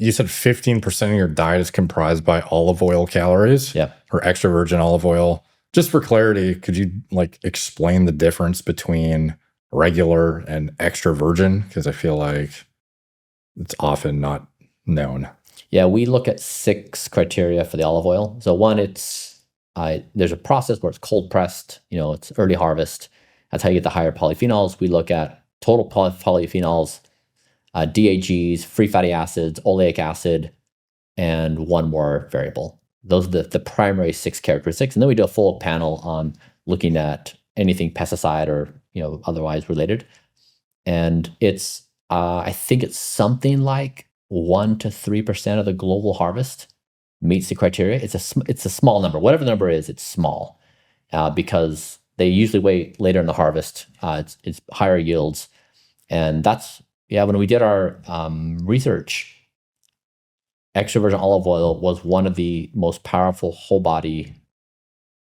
you said 15% of your diet is comprised by olive oil calories. Yeah. Or extra virgin olive oil. Just for clarity, could you like explain the difference between regular and extra virgin? Because I feel like it's often not known. Yeah, we look at 6 criteria for the olive oil. So one, there's a process where it's cold pressed, it's early harvest. That's how you get the higher polyphenols. We look at total polyphenols, DAGs, free fatty acids, oleic acid, and one more variable. Those are the primary 6 characteristics. And then we do a full panel on looking at anything pesticide or otherwise related. And it's I think it's something like 1 to 3% of the global harvest meets the criteria. It's a small number. Whatever the number is, it's small because they usually wait later in the harvest. It's higher yields, and when we did our research, extra virgin olive oil was one of the most powerful whole body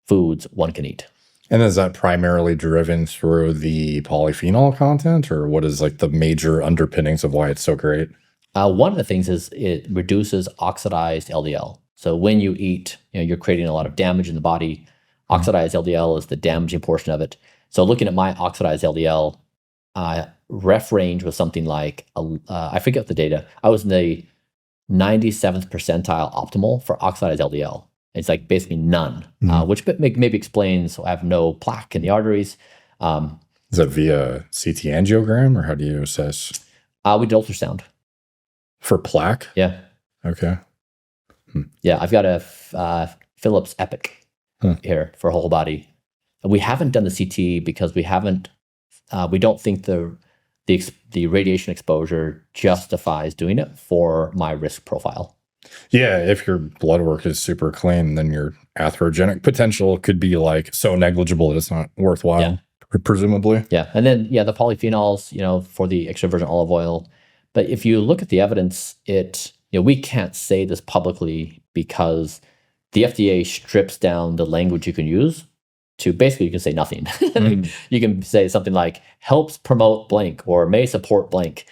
foods one can eat. And is that primarily driven through the polyphenol content, or what is like the major underpinnings of why it's so great? One of the things is it reduces oxidized LDL. So when you eat, you're creating a lot of damage in the body. Oxidized LDL is the damaging portion of it. So looking at my oxidized LDL, ref range was something like, I forget the data. I was in the 97th percentile optimal for oxidized LDL. It's like basically none, which maybe explains I have no plaque in the arteries. Is that via CT angiogram, or how do you assess? We did ultrasound. For plaque? Yeah. Okay. Yeah, I've got a Philips Epic here for whole body. We haven't done the CT because we don't think the radiation exposure justifies doing it for my risk profile. Yeah, if your blood work is super clean, then your atherogenic potential could be like so negligible that it's not worthwhile, presumably. Yeah, and then the polyphenols, for the extra virgin olive oil. But if you look at the evidence, we can't say this publicly because the FDA strips down the language you can use to basically you can say nothing. You can say something like helps promote blank or may support blank.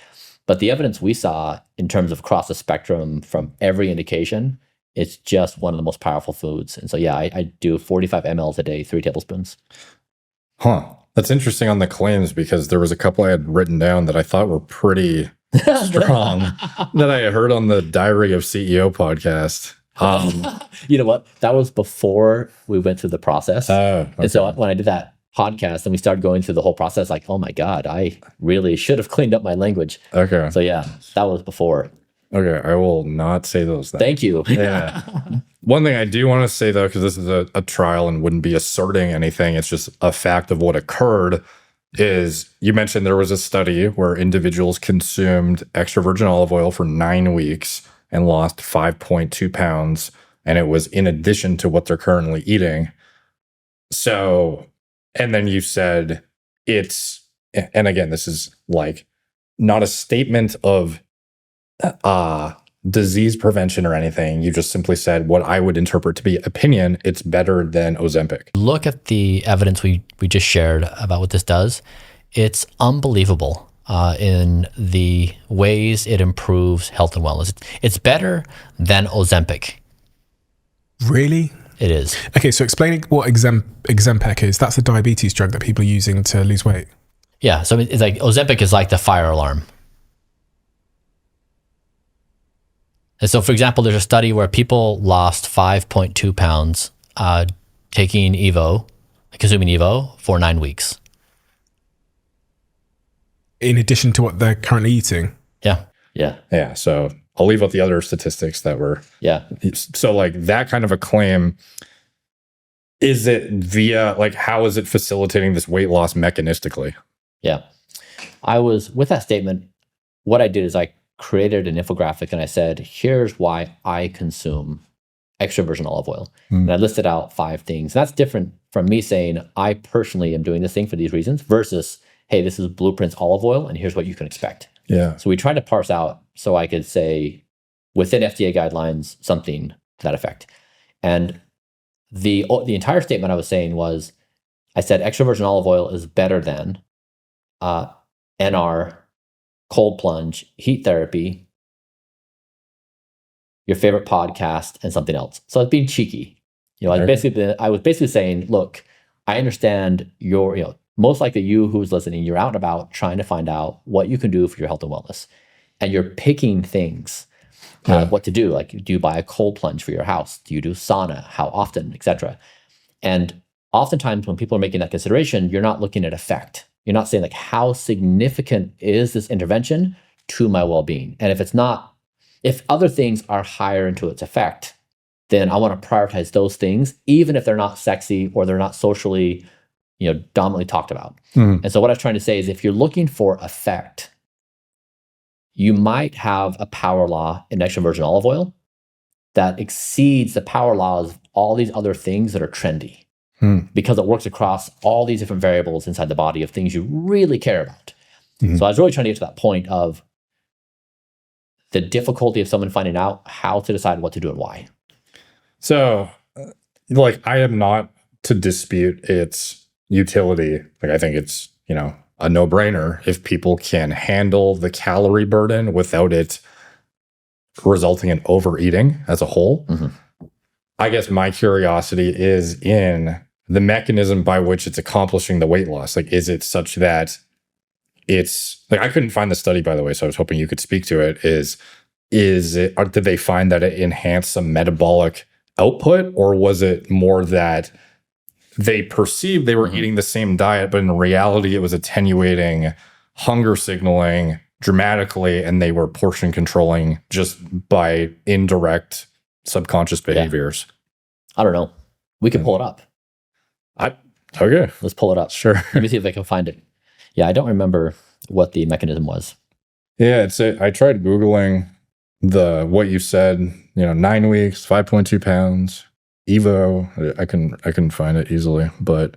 But the evidence we saw in terms of across the spectrum from every indication, it's just one of the most powerful foods. And so, I do 45 mLs a day, 3 tablespoons. Huh. That's interesting on the claims because there was a couple I had written down that I thought were pretty strong that I heard on the Diary of CEO podcast. You know what? That was before we went through the process. Okay. And so when I did that podcast and we started going through the whole process, like, oh my God, I really should have cleaned up my language. Okay. So that was before. Okay, I will not say those things. Thank you. Yeah. One thing I do want to say, though, because this is a trial and wouldn't be asserting anything, it's just a fact of what occurred, is you mentioned there was a study where individuals consumed extra virgin olive oil for 9 weeks and lost 5.2 pounds, and it was in addition to what they're currently eating. So, and then you said and again, this is like not a statement of disease prevention or anything. You just simply said what I would interpret to be opinion. It's better than Ozempic. Look at the evidence we just shared about what this does. It's unbelievable in the ways it improves health and wellness. It's better than Ozempic. Really? It is. Okay, so explaining what Ozempic is, that's a diabetes drug that people are using to lose weight. Yeah, so it's like Ozempic is like the fire alarm. And so, for example, there's a study where people lost 5.2 pounds consuming Evo for 9 weeks. In addition to what they're currently eating? Yeah, so I'll leave out the other statistics that were... Yeah. So like that kind of a claim, is it via, like how is it facilitating this weight loss mechanistically? Yeah. With that statement, what I did is I created an infographic and I said, here's why I consume extra virgin olive oil. And I listed out 5 things. That's different from me saying, I personally am doing this thing for these reasons versus, hey, this is Blueprint's olive oil and here's what you can expect. Yeah. So we tried to parse out so I could say within FDA guidelines, something to that effect. And the entire statement I was saying was, I said extra virgin olive oil is better than NR, cold plunge, heat therapy, your favorite podcast, and something else. So I was being cheeky. You know, I was basically saying, look, I understand your, you know, most likely you who's listening, you're out and about trying to find out what you can do for your health and wellness. And you're picking things, what to do. Like, do you buy a cold plunge for your house? Do you do sauna? How often, etc. And oftentimes when people are making that consideration, you're not looking at effect. You're not saying like, how significant is this intervention to my well-being? And if it's not, if other things are higher into its effect, then I want to prioritize those things, even if they're not sexy or they're not socially, you know, dominantly talked about. And so what I was trying to say is, if you're looking for effect, you might have a power law in extra virgin olive oil that exceeds the power laws of all these other things that are trendy, because it works across all these different variables inside the body of things you really care about. So I was really trying to get to that point of the difficulty of someone finding out how to decide what to do and why. So, like, I am not to dispute its utility. Like, I think it's, you know, a no-brainer if people can handle the calorie burden without it resulting in overeating as a whole. I guess my curiosity is in the mechanism by which it's accomplishing the weight loss. Like, is it such that it's like, I couldn't find the study, by the way, so I was hoping you could speak to it. Is it, or did they find that it enhanced some metabolic output, or was it more that they perceived they were eating the same diet, but in reality it was attenuating hunger signaling dramatically, and they were portion controlling just by indirect subconscious behaviors? I don't know. We can pull it up. Okay. Let's pull it up. Sure. Let me see if I can find it. Yeah, I don't remember what the mechanism was. Yeah, I tried Googling what you said, you know, 9 weeks, 5.2 pounds, Evo. I can find it easily, but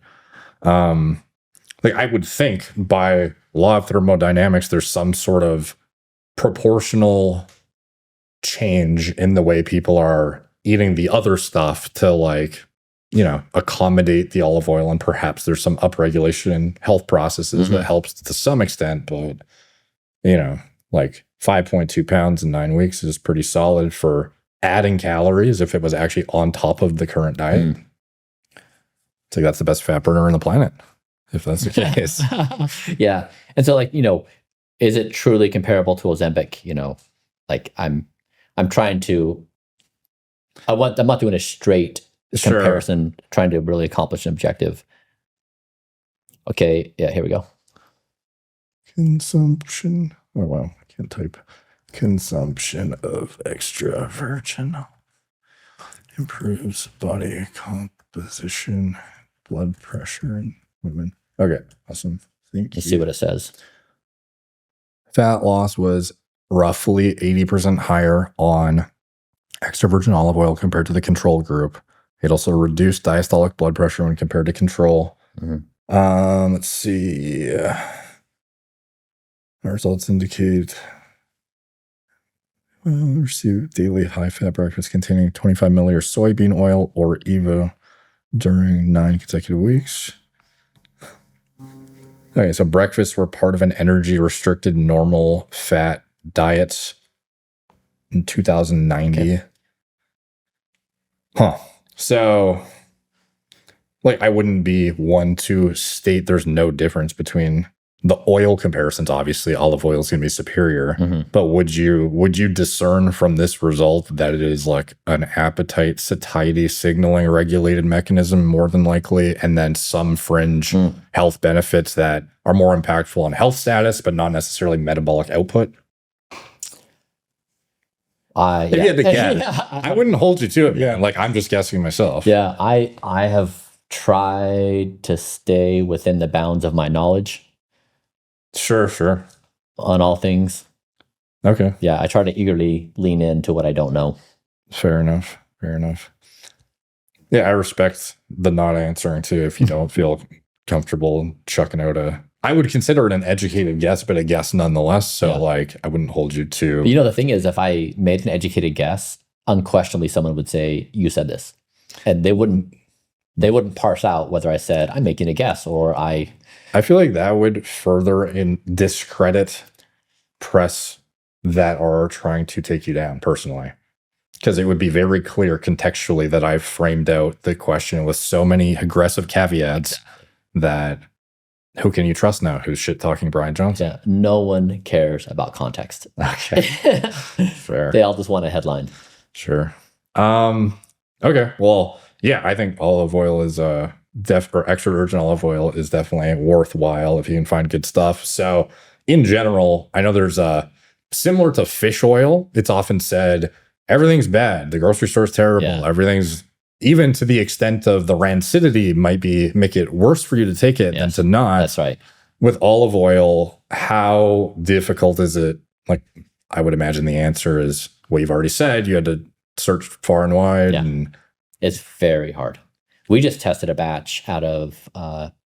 like, I would think by law of thermodynamics, there's some sort of proportional change in the way people are eating the other stuff to, like, you know, accommodate the olive oil, and perhaps there's some upregulation in health processes that helps to some extent, but, you know, like 5.2 pounds in 9 weeks is pretty solid for adding calories if it was actually on top of the current diet. It's like, that's the best fat burner on the planet, if that's the case. Yeah. And so, like, you know, is it truly comparable to Ozempic? You know, like, I'm trying to, I'm not doing a straight comparison, trying to really accomplish an objective. Okay. Yeah, here we go. Consumption. Oh, wow. I can't type. Consumption of extra virgin improves body composition, blood pressure in women. Okay, awesome. Thank you. Let's see what it says. Fat loss was roughly 80% higher on extra virgin olive oil compared to the control group. It also reduced diastolic blood pressure when compared to control. Let's see. Our results indicate receive daily high-fat breakfast containing 25 milliliters soybean oil or Evo during 9 consecutive weeks. Okay, so breakfasts were part of an energy-restricted normal fat diet in 2090. Okay. Huh. So, like, I wouldn't be one to state there's no difference between the oil comparisons. Obviously, olive oil is going to be superior, but would you discern from this result that it is like an appetite satiety signaling regulated mechanism more than likely, and then some fringe health benefits that are more impactful on health status, but not necessarily metabolic output? If you had to guess, I wouldn't hold you to it. Yeah, like, I'm just guessing myself. Yeah, I have tried to stay within the bounds of my knowledge. Sure. On all things. Okay. Yeah, I try to eagerly lean into what I don't know. Fair enough. Yeah, I respect the not answering too if you don't feel comfortable chucking out I would consider it an educated guess, but a guess nonetheless. So, like, I wouldn't hold you to. But, you know, the thing is, if I made an educated guess, unquestionably someone would say, you said this. And they wouldn't parse out whether I said, I'm making a guess, or I feel like that would further discredit press that are trying to take you down personally. because it would be very clear contextually that I've framed out the question with so many aggressive caveats that who can you trust now? Who's shit talking Bryan Johnson? Yeah, no one cares about context. Okay, fair. They all just want a headline. Sure. Okay. Well, yeah, I think olive oil is or extra virgin olive oil is definitely worthwhile if you can find good stuff. So in general, I know there's similar to fish oil, it's often said everything's bad. The grocery store is terrible. Yeah. Everything's, even to the extent of the rancidity, might make it worse for you to take it than to not. That's right. With olive oil, how difficult is it? Like, I would imagine the answer is what you've already said. You had to search far and wide. Yeah. And it's very hard. We just tested a batch out of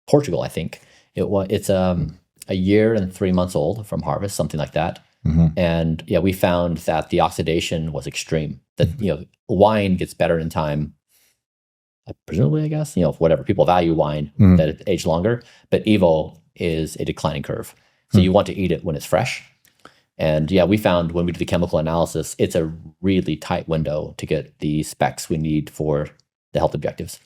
Portugal, I think. It's a year and 3 months old from harvest, something like that. And yeah, we found that the oxidation was extreme. That wine gets better in time, presumably, I guess. Whatever, people value wine that it aged longer, but Evo is a declining curve. So you want to eat it when it's fresh. And yeah, we found when we did the chemical analysis, it's a really tight window to get the specs we need for the health objectives.